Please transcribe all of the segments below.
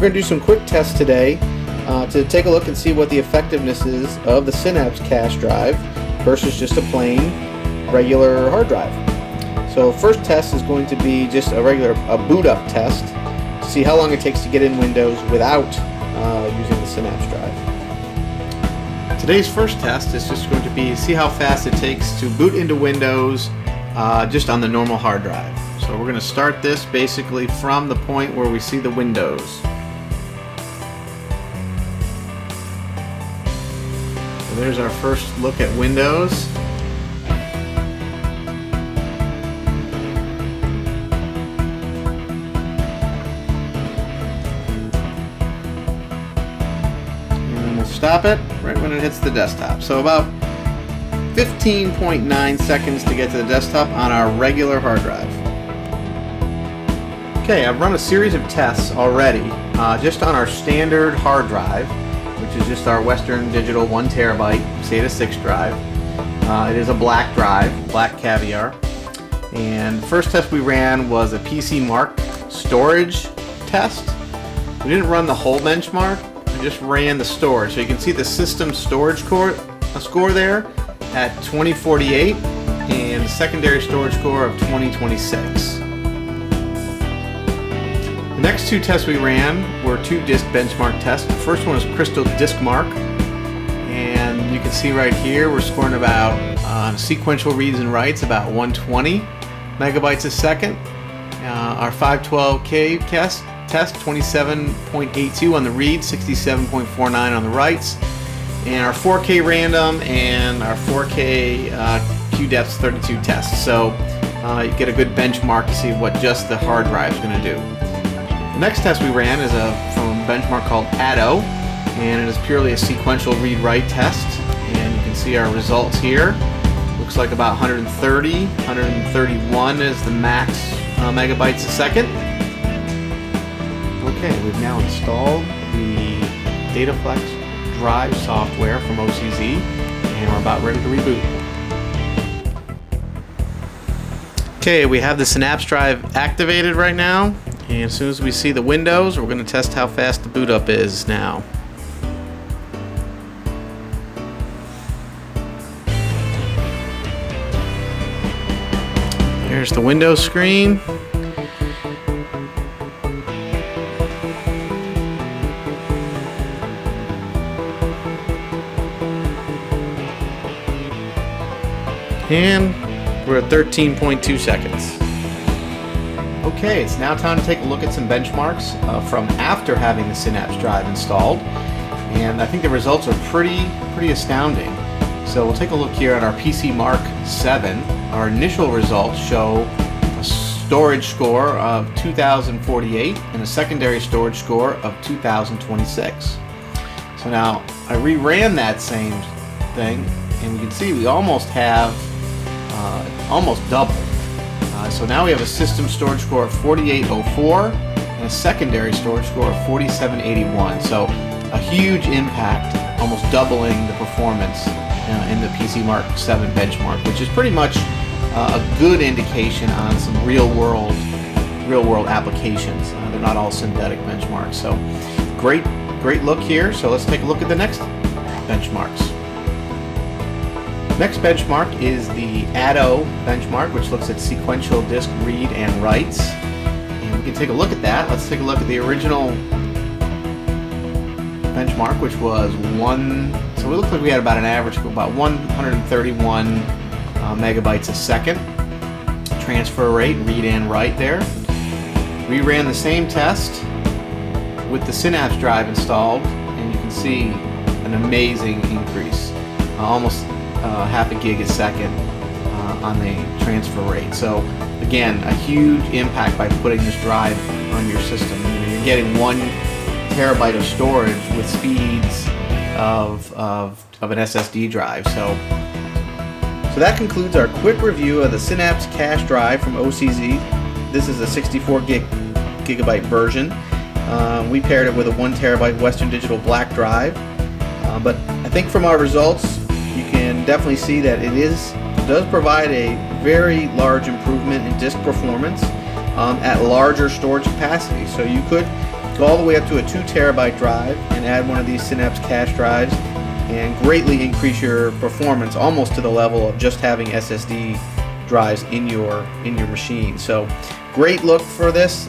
going to do some quick tests today to take a look and see what the effectiveness is of the Synapse Cache drive versus just a plain regular hard drive. So first test is going to be just a boot up test to see how long it takes to get in Windows without using the Synapse drive. Today's first test is just going to be see how fast it takes to boot into Windows just on the normal hard drive. So we're going to start this basically from the point where we see the Windows. So there's our first look at Windows. Stop it right when it hits the desktop. So about 15.9 seconds to get to the desktop on our regular hard drive. Okay, I've run a series of tests already just on our standard hard drive, which is just our Western Digital 1 terabyte SATA 6 drive. It is a black drive, black caviar. And the first test we ran was a PC Mark storage test. We didn't run the whole benchmark. I just ran the storage. So you can see the system storage score there at 2048 and the secondary storage score of 2026. The next two tests we ran were two disk benchmark tests. The first one was Crystal Disk Mark, and you can see right here we're scoring about sequential reads and writes about 120 megabytes a second. Our 512K test 27.82 on the reads, 67.49 on the writes, and our 4K random and our 4K QDepth 32 tests. So you get a good benchmark to see what just the hard drive is going to do. The next test we ran is from a benchmark called ADO, and it is purely a sequential read-write test. And you can see our results here. Looks like about 131 is the max megabytes a second. Okay, we've now installed the DataFlex drive software from OCZ, and we're about ready to reboot. Okay, we have the Synapse drive activated right now, and as soon as we see the Windows, we're going to test how fast the boot up is now. There's the Windows screen. And we're at 13.2 seconds. Okay, it's now time to take a look at some benchmarks from after having the Synapse drive installed. And I think the results are pretty astounding. So we'll take a look here at our PC Mark 7. Our initial results show a storage score of 2048 and a secondary storage score of 2026. So now I reran that same thing, and you can see we almost have almost double. So now we have a system storage score of 4804 and a secondary storage score of 4781. So a huge impact, almost doubling the performance in the PC Mark 7 benchmark, which is pretty much a good indication on some real world applications. They're not all synthetic benchmarks. So great look here. So let's take a look at the next benchmarks. Next benchmark is the ADO benchmark, which looks at sequential disk read and writes. And we can take a look at that. Let's take a look at the original benchmark, which was so it looked like we had about an average of about 131 megabytes a second transfer rate, read and write there. We ran the same test with the Synapse drive installed, and you can see an amazing increase, almost half a gig a second on the transfer rate. So again, a huge impact by putting this drive on your system. You're getting 1 terabyte of storage with speeds of an SSD drive. So that concludes our quick review of the Synapse Cache drive from OCZ. This is a 64 gigabyte version. We paired it with a 1 terabyte Western Digital black drive. But I think from our results, you can definitely see that it does provide a very large improvement in disk performance at larger storage capacity. So you could go all the way up to a 2 terabyte drive and add one of these Synapse Cache drives and greatly increase your performance almost to the level of just having SSD drives in your machine. So great look for this.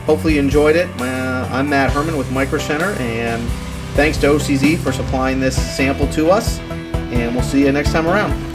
Hopefully you enjoyed it. I'm Matt Herman with Micro Center, and thanks to OCZ for supplying this sample to us, and we'll see you next time around.